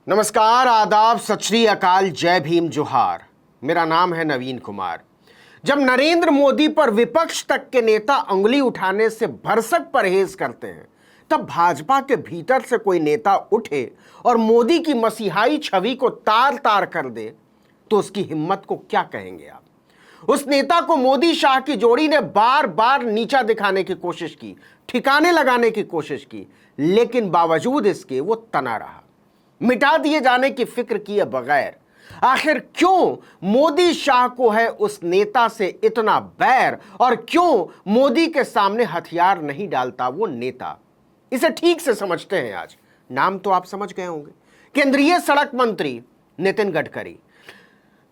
नमस्कार, आदाब, सत श्री अकाल, जय भीम, जोहार। मेरा नाम है नवीन कुमार। जब नरेंद्र मोदी पर विपक्ष तक के नेता उंगली उठाने से भरसक परहेज करते हैं, तब भाजपा के भीतर से कोई नेता उठे और मोदी की मसीहाई छवि को तार तार कर दे तो उसकी हिम्मत को क्या कहेंगे आप? उस नेता को मोदी शाह की जोड़ी ने बार बार नीचा दिखाने की कोशिश की, ठिकाने लगाने की कोशिश की, लेकिन बावजूद इसके वो तना रहा, मिटा दिए जाने की फिक्र किए बगैर। आखिर क्यों मोदी शाह को है उस नेता से इतना बैर, और क्यों मोदी के सामने हथियार नहीं डालता वो नेता? इसे ठीक से समझते हैं आज। नाम तो आप समझ गए होंगे, केंद्रीय सड़क मंत्री नितिन गडकरी।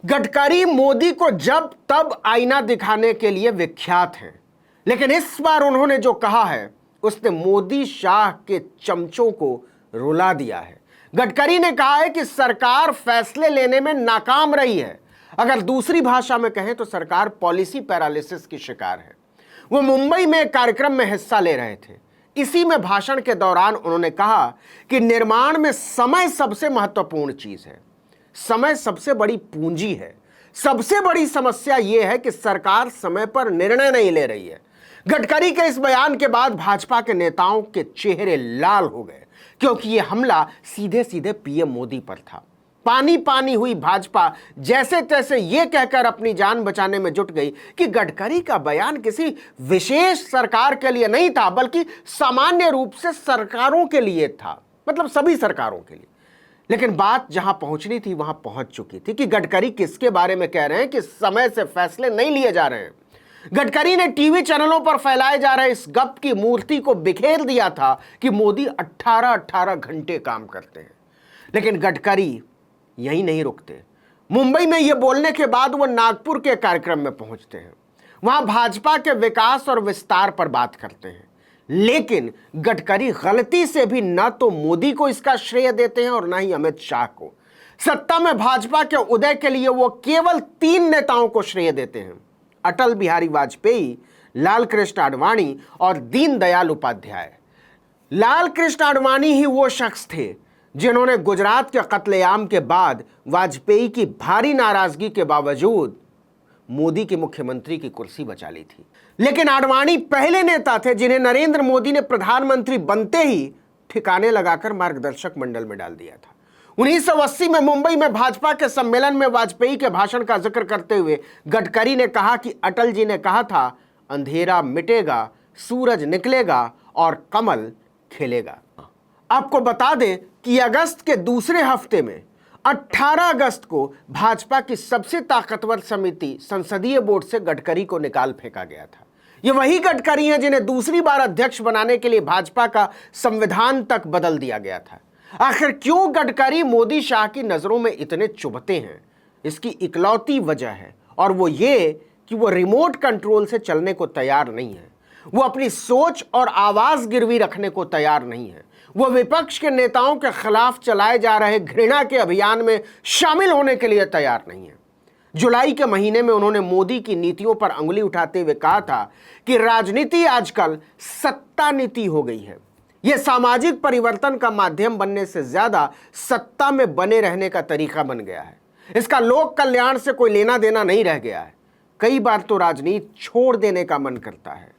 गडकरी मोदी को जब तब आईना दिखाने के लिए विख्यात हैं, लेकिन इस बार उन्होंने जो कहा है उसने मोदी शाह के चमचों को रुला दिया है। गडकरी ने कहा है कि सरकार फैसले लेने में नाकाम रही है। अगर दूसरी भाषा में कहें तो सरकार पॉलिसी पैरालिसिस की शिकार है। वो मुंबई में एक कार्यक्रम में हिस्सा ले रहे थे। इसी में भाषण के दौरान उन्होंने कहा कि निर्माण में समय सबसे महत्वपूर्ण चीज है, समय सबसे बड़ी पूंजी है। सबसे बड़ी समस्या यह है कि सरकार समय पर निर्णय नहीं ले रही है। गडकरी के इस बयान के बाद भाजपा के नेताओं के चेहरे लाल हो गए, क्योंकि यह हमला सीधे सीधे पीएम मोदी पर था। पानी पानी हुई भाजपा जैसे तैसे यह कहकर अपनी जान बचाने में जुट गई कि गडकरी का बयान किसी विशेष सरकार के लिए नहीं था, बल्कि सामान्य रूप से सरकारों के लिए था, मतलब सभी सरकारों के लिए। लेकिन बात जहां पहुंचनी थी वहां पहुंच चुकी थी कि गडकरी किसके बारे में कह रहे हैं कि समय से फैसले नहीं लिए जा रहे हैं। गडकरी ने टीवी चैनलों पर फैलाए जा रहे इस गप की मूर्ति को बिखेर दिया था कि मोदी 18-18 घंटे काम करते हैं। लेकिन गडकरी यहीं नहीं रुकते। मुंबई में यह बोलने के बाद वो नागपुर के कार्यक्रम में पहुंचते हैं। वहां भाजपा के विकास और विस्तार पर बात करते हैं। लेकिन गडकरी गलती से भी न तो मोदी को इसका श्रेय देते हैं और न ही अमित शाह को। सत्ता में भाजपा के उदय के लिए वो केवल 3 नेताओं को श्रेय देते हैं: अटल बिहारी वाजपेयी, लाल कृष्ण आडवाणी और दीनदयाल उपाध्याय। लाल कृष्ण आडवाणी ही वो शख्स थे जिन्होंने गुजरात के कत्लेआम के बाद वाजपेयी की भारी नाराजगी के बावजूद मोदी की मुख्यमंत्री की कुर्सी बचा ली थी। लेकिन आडवाणी पहले नेता थे जिन्हें नरेंद्र मोदी ने प्रधानमंत्री बनते ही ठिकाने लगाकर मार्गदर्शक मंडल में डाल दिया था। 1980 में मुंबई में भाजपा के सम्मेलन में वाजपेयी के भाषण का जिक्र करते हुए गडकरी ने कहा कि अटल जी ने कहा था, अंधेरा मिटेगा, सूरज निकलेगा और कमल खिलेगा। आपको बता दें कि अगस्त के दूसरे हफ्ते में 18 अगस्त को भाजपा की सबसे ताकतवर समिति संसदीय बोर्ड से गडकरी को निकाल फेंका गया था। ये वही गडकरी हैं जिन्हें दूसरी बार अध्यक्ष बनाने के लिए भाजपा का संविधान तक बदल दिया गया था। आखिर क्यों गडकरी मोदी शाह की नजरों में इतने चुभते हैं? इसकी इकलौती वजह है, और वो ये कि वो रिमोट कंट्रोल से चलने को तैयार नहीं है। वो अपनी सोच और आवाज गिरवी रखने को तैयार नहीं है। वो विपक्ष के नेताओं के खिलाफ चलाए जा रहे घृणा के अभियान में शामिल होने के लिए तैयार नहीं है। जुलाई के महीने में उन्होंने मोदी की नीतियों पर अंगुली उठाते हुए कहा था कि राजनीति आजकल सत्ता नीति हो गई है। यह सामाजिक परिवर्तन का माध्यम बनने से ज्यादा सत्ता में बने रहने का तरीका बन गया है। इसका लोक कल्याण से कोई लेना देना नहीं रह गया है। कई बार तो राजनीति छोड़ देने का मन करता है।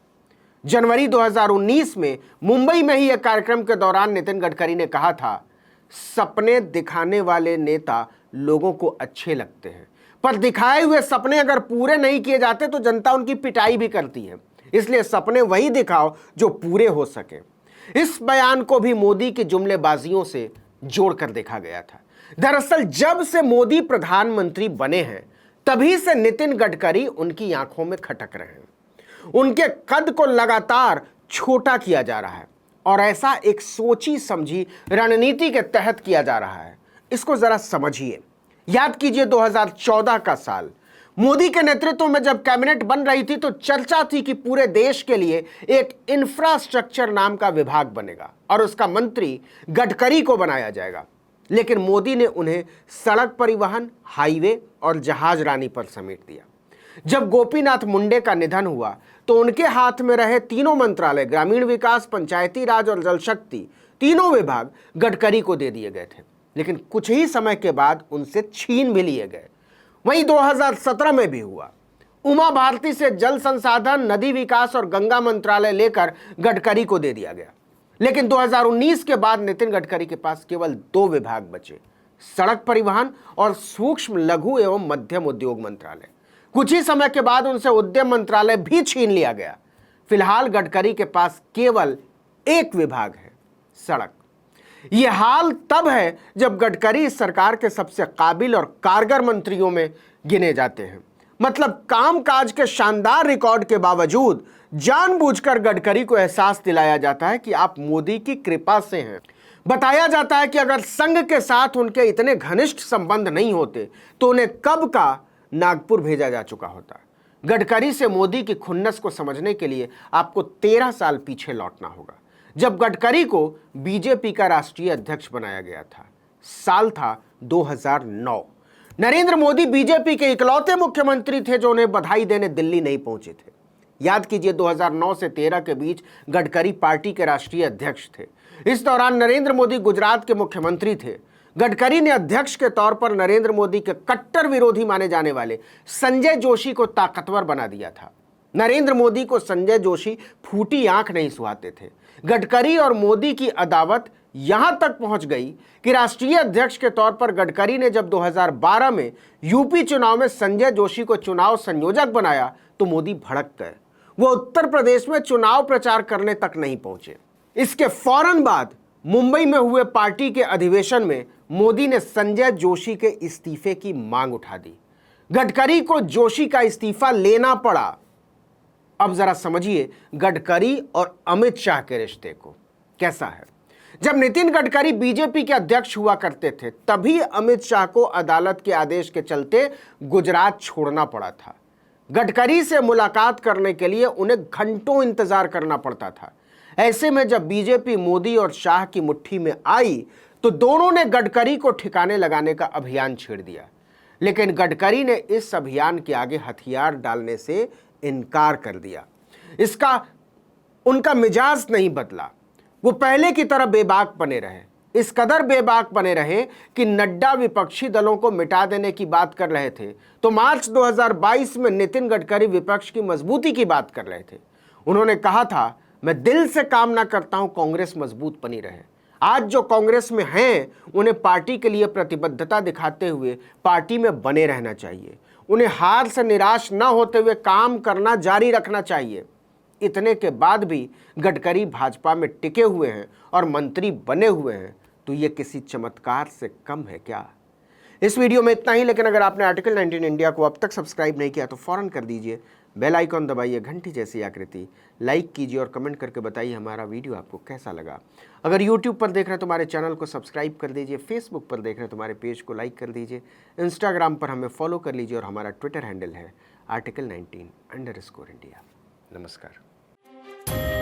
जनवरी 2019 में मुंबई में ही एक कार्यक्रम के दौरान नितिन गडकरी ने कहा था, सपने दिखाने वाले नेता लोगों को अच्छे लगते हैं, पर दिखाए हुए सपने अगर पूरे नहीं किए जाते तो जनता उनकी पिटाई भी करती है। इसलिए सपने वही दिखाओ जो पूरे हो सके। इस बयान को भी मोदी की जुमलेबाजियों से जोड़कर देखा गया था। दरअसल जब से मोदी प्रधानमंत्री बने हैं तभी से नितिन गडकरी उनकी आंखों में खटक रहे हैं। उनके कद को लगातार छोटा किया जा रहा है, और ऐसा एक सोची समझी रणनीति के तहत किया जा रहा है। इसको जरा समझिए। याद कीजिए 2014 का साल। मोदी के नेतृत्व में जब कैबिनेट बन रही थी तो चर्चा थी कि पूरे देश के लिए एक इंफ्रास्ट्रक्चर नाम का विभाग बनेगा और उसका मंत्री गडकरी को बनाया जाएगा। लेकिन मोदी ने उन्हें सड़क परिवहन, हाईवे और जहाज रानी पर समेट दिया। जब गोपीनाथ मुंडे का निधन हुआ तो उनके हाथ में रहे तीनों मंत्रालय, ग्रामीण विकास, पंचायती राज और जल शक्ति, तीनों विभाग गडकरी को दे दिए गए थे। लेकिन कुछ ही समय के बाद उनसे छीन भी लिए गए। वहीं 2017 में भी हुआ। उमा भारती से जल संसाधन, नदी विकास और गंगा मंत्रालय लेकर गडकरी को दे दिया गया। लेकिन 2019 के बाद नितिन गडकरी के पास केवल 2 विभाग बचे, सड़क परिवहन और सूक्ष्म लघु एवं मध्यम उद्योग मंत्रालय। कुछ ही समय के बाद उनसे उद्यम मंत्रालय भी छीन लिया गया। फिलहाल गडकरी के पास केवल 1 विभाग है, सड़क। यह हाल तब है जब गडकरी इस सरकार के सबसे काबिल और कारगर मंत्रियों में गिने जाते हैं। मतलब कामकाज के शानदार रिकॉर्ड के बावजूद जानबूझकर गडकरी को एहसास दिलाया जाता है कि आप मोदी की कृपा से हैं। बताया जाता है कि अगर संघ के साथ उनके इतने घनिष्ठ संबंध नहीं होते तो उन्हें कब का नागपुर भेजा जा चुका होता। गडकरी से मोदी की खुन्नस को समझने के लिए आपको 13 साल पीछे लौटना होगा, जब गडकरी को बीजेपी का राष्ट्रीय अध्यक्ष बनाया गया था। साल था 2009। नरेंद्र मोदी बीजेपी के इकलौते मुख्यमंत्री थे जो उन्हें बधाई देने दिल्ली नहीं पहुंचे थे। याद कीजिए, 2009 से 13 के बीच गडकरी पार्टी के राष्ट्रीय अध्यक्ष थे। इस दौरान नरेंद्र मोदी गुजरात के मुख्यमंत्री थे। गडकरी ने अध्यक्ष के तौर पर नरेंद्र मोदी के कट्टर विरोधी माने जाने वाले संजय जोशी को ताकतवर बना दिया था। नरेंद्र मोदी को संजय जोशी फूटी आंख नहीं सुहाते थे। गडकरी और मोदी की अदावत यहां तक पहुंच गई कि राष्ट्रीय अध्यक्ष के तौर पर गडकरी ने जब 2012 में यूपी चुनाव में संजय जोशी को चुनाव संयोजक बनाया तो मोदी भड़क गए। वो उत्तर प्रदेश में चुनाव प्रचार करने तक नहीं पहुंचे। इसके फौरन बाद मुंबई में हुए पार्टी के अधिवेशन में मोदी ने संजय जोशी के इस्तीफे की मांग उठा दी। गडकरी को जोशी का इस्तीफा लेना पड़ा। अब जरा समझिए गडकरी और अमित शाह के रिश्ते को कैसा है। जब नितिन गडकरी बीजेपी के अध्यक्ष हुआ करते थे तभी अमित शाह को अदालत के आदेश के चलते गुजरात छोड़ना पड़ा था। गडकरी से मुलाकात करने के लिए उन्हें घंटों इंतजार करना पड़ता था। ऐसे में जब बीजेपी मोदी और शाह की मुट्ठी में आई तो दोनों ने गडकरी को ठिकाने लगाने का अभियान छेड़ दिया। लेकिन गडकरी ने इस अभियान के आगे हथियार डालने से इनकार कर दिया। इसका उनका मिजाज नहीं बदला। वो पहले की तरह बेबाक बने रहे। इस कदर बेबाक बने रहे कि नड्डा विपक्षी दलों को मिटा देने की बात कर रहे थे तो मार्च 2022 में नितिन गडकरी विपक्ष की मजबूती की बात कर रहे थे। उन्होंने कहा था, मैं दिल से कामना करता हूं कांग्रेस मजबूत बनी रहे। आज जो कांग्रेस में हैं उन्हें पार्टी के लिए प्रतिबद्धता दिखाते हुए पार्टी में बने रहना चाहिए। उन्हें हार से निराश न होते हुए काम करना जारी रखना चाहिए। इतने के बाद भी गडकरी भाजपा में टिके हुए हैं और मंत्री बने हुए हैं तो ये किसी चमत्कार से कम है क्या। इस वीडियो में इतना ही, लेकिन अगर आपने आर्टिकल 19 इंडिया को अब तक सब्सक्राइब नहीं किया तो फौरन कर दीजिए। बेल आइकॉन दबाइए, घंटी जैसी आकृति, लाइक कीजिए और कमेंट करके बताइए हमारा वीडियो आपको कैसा लगा। अगर यूट्यूब पर देख रहे हैं तो हमारे चैनल को सब्सक्राइब कर दीजिए, फेसबुक पर देख रहे हैं तो हमारे पेज को लाइक कर दीजिए, इंस्टाग्राम पर हमें फॉलो कर लीजिए और हमारा ट्विटर हैंडल है article19_India। नमस्कार।